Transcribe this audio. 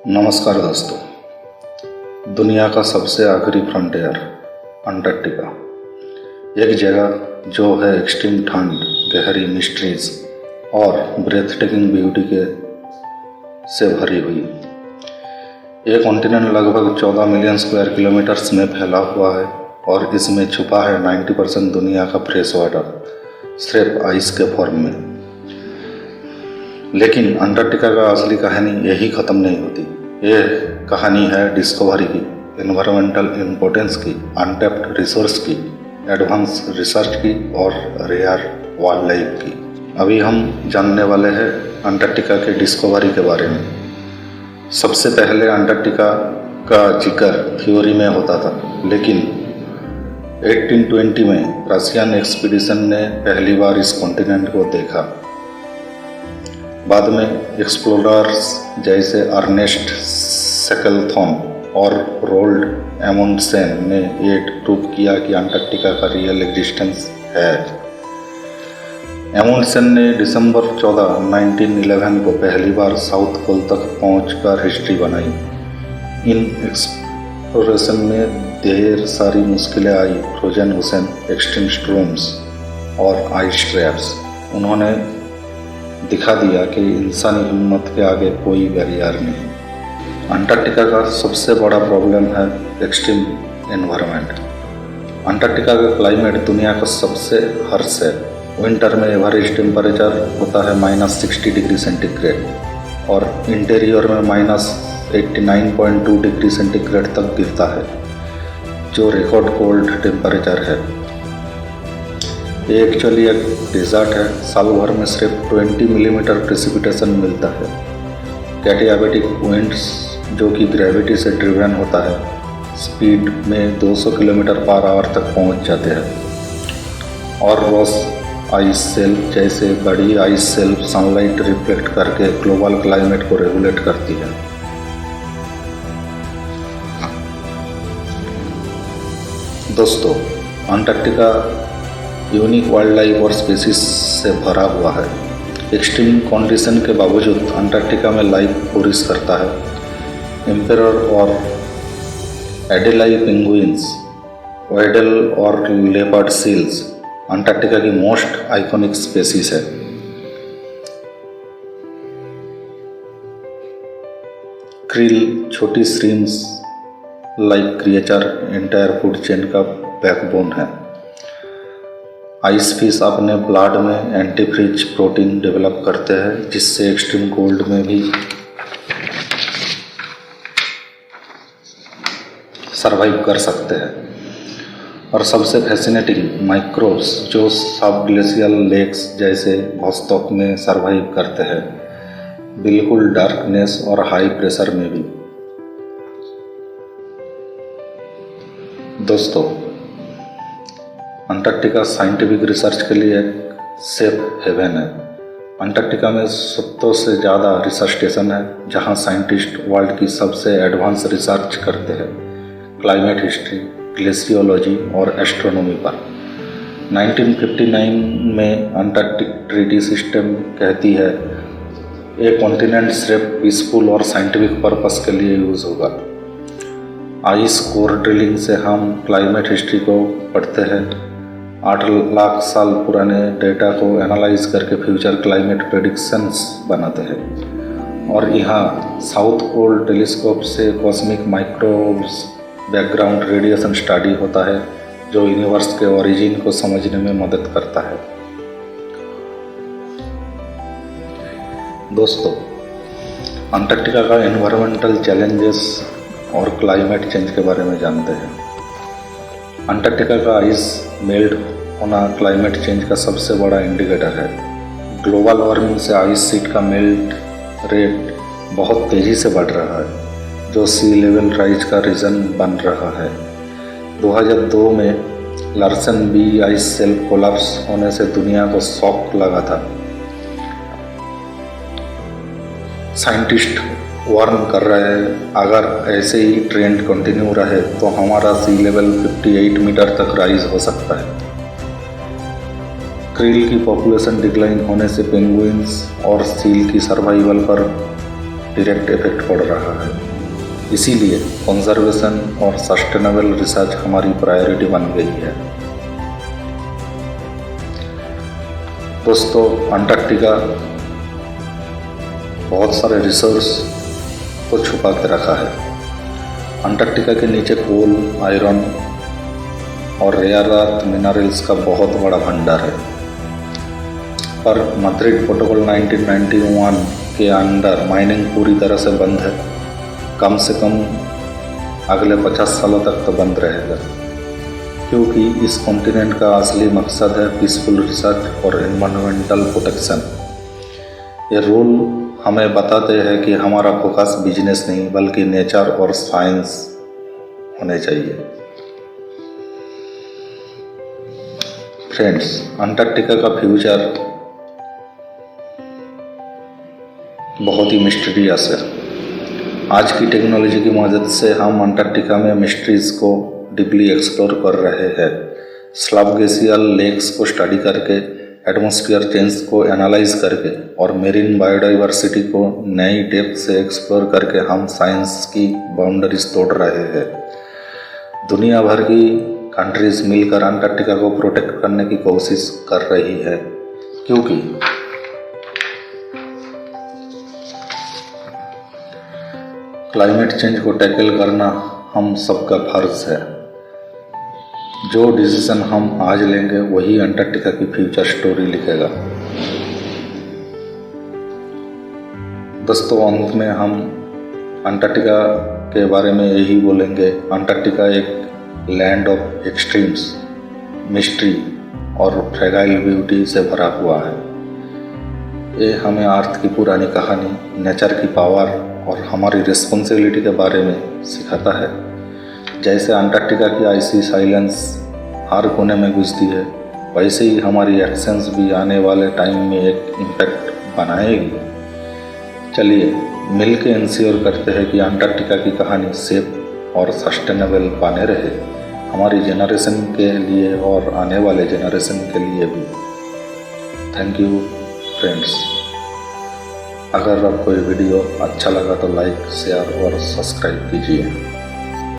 नमस्कार दोस्तों। दुनिया का सबसे आखिरी फ्रंटियर अंटार्कटिका, एक जगह जो है एक्सट्रीम ठंड, गहरी मिस्ट्रीज और ब्रेथ टेकिंग ब्यूटी के से भरी हुई। ये कॉन्टिनेंट लगभग 14 मिलियन स्क्वायर किलोमीटर्स में फैला हुआ है और इसमें छुपा है 90% दुनिया का फ्रेश वाटर सिर्फ आइस के फॉर्म में। लेकिन अंटार्कटिका का असली कहानी यही ख़त्म नहीं होती। ये कहानी है डिस्कवरी की, एनवायरमेंटल इम्पोर्टेंस की, अनटैप्ड रिसोर्स की, एडवांस रिसर्च की और रेयर वाइल्ड लाइफ की। अभी हम जानने वाले हैं अंटार्कटिका के डिस्कवरी के बारे में। सबसे पहले अंटार्कटिका का जिक्र थ्योरी में होता था, लेकिन 1820 में रशियन एक्सपीडिशन ने पहली बार इस कॉन्टिनेंट को देखा। बाद में एक्सप्लोरर्स जैसे अर्नेस्ट शेकलथॉन और रोल्ड एमुंडसेन ने ये प्रूव किया कि अंटार्कटिका का रियल एग्जिस्टेंस है। एमुंडसेन ने दिसंबर 14, 1911 को पहली बार साउथ पोल तक पहुंचकर हिस्ट्री बनाई। इन एक्सप्लोरेशन में ढेर सारी मुश्किलें आई, फ्रोजन ओशन, एक्सट्रीम स्टॉर्म्स और आइस ट्रैप्स। उन्होंने दिखा दिया कि इंसानी हिम्मत के आगे कोई बैरियर नहीं। अंटार्कटिका का सबसे बड़ा प्रॉब्लम है एक्सट्रीम एनवायरनमेंट। अंटार्कटिका का क्लाइमेट दुनिया का सबसे हर्ष है। विंटर में एवरेज टेम्परेचर होता है -60 डिग्री सेंटीग्रेड और इंटीरियर में -89.2 डिग्री सेंटीग्रेड तक गिरता है, जो रिकॉर्ड कोल्ड टेम्परेचर है। ये एक्चुअली एक डेजर्ट है। साल भर में सिर्फ 20 मिलीमीटर प्रेसिपिटेशन मिलता है। कैटियाबेटिक विंड्स, जो कि ग्रेविटी से ड्रिवन होता है, स्पीड में 200 किलोमीटर पर आवर तक पहुंच जाते हैं। और रॉस आइस शेल जैसे बड़ी आइस शेल सनलाइट रिफ्लेक्ट करके ग्लोबल क्लाइमेट को रेगुलेट करती है। दोस्तों, अंटार्कटिका यूनिक वाइल्ड लाइफ और स्पीसीज से भरा हुआ है। एक्सट्रीम कंडीशन के बावजूद अंटार्कटिका में लाइफ फ्लोरिश करता है। एम्पेरर और एडेलाई पेंगुइन्स, वेडल और लेपर्ड सील्स अंटार्कटिका की मोस्ट आइकॉनिक स्पीसीज है। क्रिल, छोटी shrimps like creature entire food chain का बैकबोन है। आइस फिश अपने ब्लड में एंटीफ्रीज प्रोटीन डेवलप करते हैं, जिससे एक्सट्रीम कोल्ड में भी सरवाइव कर सकते हैं। और सबसे फैसिनेटिंग माइक्रोब्स जो सब ग्लेशियल लेक्स जैसे वोस्टॉक में सरवाइव करते हैं, बिल्कुल डार्कनेस और हाई प्रेशर में भी। दोस्तों, अंटार्कटिका साइंटिफिक रिसर्च के लिए एक सेफ हेवन है। अंटार्कटिका में 70 से ज़्यादा रिसर्च स्टेशन है, जहां साइंटिस्ट वर्ल्ड की सबसे एडवांस रिसर्च करते हैं क्लाइमेट हिस्ट्री, ग्लेशियोलॉजी और एस्ट्रोनॉमी पर। 1959 में अंटार्कटिक ट्रीटी सिस्टम कहती है ये कॉन्टिनेंट सिर्फ पीसफुल और साइंटिफिक पर्पस के लिए यूज़ होगा। आइस कोर ड्रिलिंग से हम क्लाइमेट हिस्ट्री को पढ़ते हैं। 8 लाख साल पुराने डेटा को एनालाइज करके फ्यूचर क्लाइमेट प्रेडिक्शंस बनाते हैं। और यहाँ साउथ पोल टेलीस्कोप से cosmic microbes background radiation study होता है, जो यूनिवर्स के ओरिजिन को समझने में मदद करता है। दोस्तों, अंटार्कटिका का एनवायरमेंटल चैलेंजेस और क्लाइमेट चेंज के बारे में जानते हैं। अंटार्कटिका का आइस मेल्ट होना क्लाइमेट चेंज का सबसे बड़ा इंडिकेटर है। ग्लोबल वार्मिंग से आइस शीट का मेल्ट रेट बहुत तेज़ी से बढ़ रहा है, जो सी लेवल राइज का रीज़न बन रहा है। 2002 में Larsen B ice shelf collapse होने से दुनिया को शॉक लगा था। साइंटिस्ट वार्न कर रहे हैं अगर ऐसे ही ट्रेंड कंटिन्यू रहे तो हमारा सी लेवल 58 मीटर तक राइज हो सकता है। क्रिल की पॉपुलेशन डिक्लाइन होने से पेंगुइन्स और सील की सर्वाइवल पर डायरेक्ट इफेक्ट पड़ रहा है। इसीलिए कंजर्वेशन और सस्टेनेबल रिसर्च हमारी प्रायोरिटी बन गई है। दोस्तों, अंटार्कटिका बहुत सारे रिसोर्स को छुपा के रखा है। अंटार्कटिका के नीचे कोल, आयरन और रेयर अर्थ मिनरल्स का बहुत बड़ा भंडार है। पर मैड्रिड प्रोटोकॉल 1991 के अंडर माइनिंग पूरी तरह से बंद है। कम से कम अगले 50 सालों तक तो बंद रहेगा, क्योंकि इस कॉन्टिनेंट का असली मकसद है पीसफुल रिसर्च और एनवायरमेंटल प्रोटेक्शन। ये रूल हमें बताते हैं कि हमारा फोकस बिजनेस नहीं बल्कि नेचर और साइंस होने चाहिए। फ्रेंड्स, अंटार्कटिका का फ्यूचर बहुत ही मिस्टीरियस है। आज की टेक्नोलॉजी की मदद से हम अंटार्कटिका में मिस्ट्रीज को डीपली एक्सप्लोर कर रहे हैं। स्लैब ग्लेशियर लेक्स को स्टडी करके, एटमॉस्फेयर चेंज को एनालाइज करके और मेरीन बायोडाइवर्सिटी को नई डेप्थ से एक्सप्लोर करके हम साइंस की बाउंड्रीज तोड़ रहे हैं। दुनिया भर की कंट्रीज मिलकर अंटार्कटिका को प्रोटेक्ट करने की कोशिश कर रही है, क्योंकि क्लाइमेट चेंज को टैकल करना हम सबका फर्ज है। जो डिसीजन हम आज लेंगे वही अंटार्कटिका की फ्यूचर स्टोरी लिखेगा। दोस्तों, अंत में हम अंटार्कटिका के बारे में यही बोलेंगे। अंटार्कटिका एक लैंड ऑफ एक्सट्रीम्स, मिस्ट्री और फ्रेगाइल ब्यूटी से भरा हुआ है। ये हमें अर्थ की पुरानी कहानी, नेचर की पावर और हमारी रिस्पॉन्सिबिलिटी के बारे में सिखाता है। जैसे अंटार्कटिका की आइसी साइलेंस हर कोने में गुजरती है, वैसे ही हमारी एक्शंस भी आने वाले टाइम में एक इम्पैक्ट बनाएगी। चलिए मिल के इंश्योर करते हैं कि अंटार्कटिका की कहानी सेफ और सस्टेनेबल बने रहे, हमारी जनरेशन के लिए और आने वाले जनरेशन के लिए भी। Thank you friends. अगर आपको ये वीडियो अच्छा लगा तो लाइक, शेयर और सब्सक्राइब कीजिए।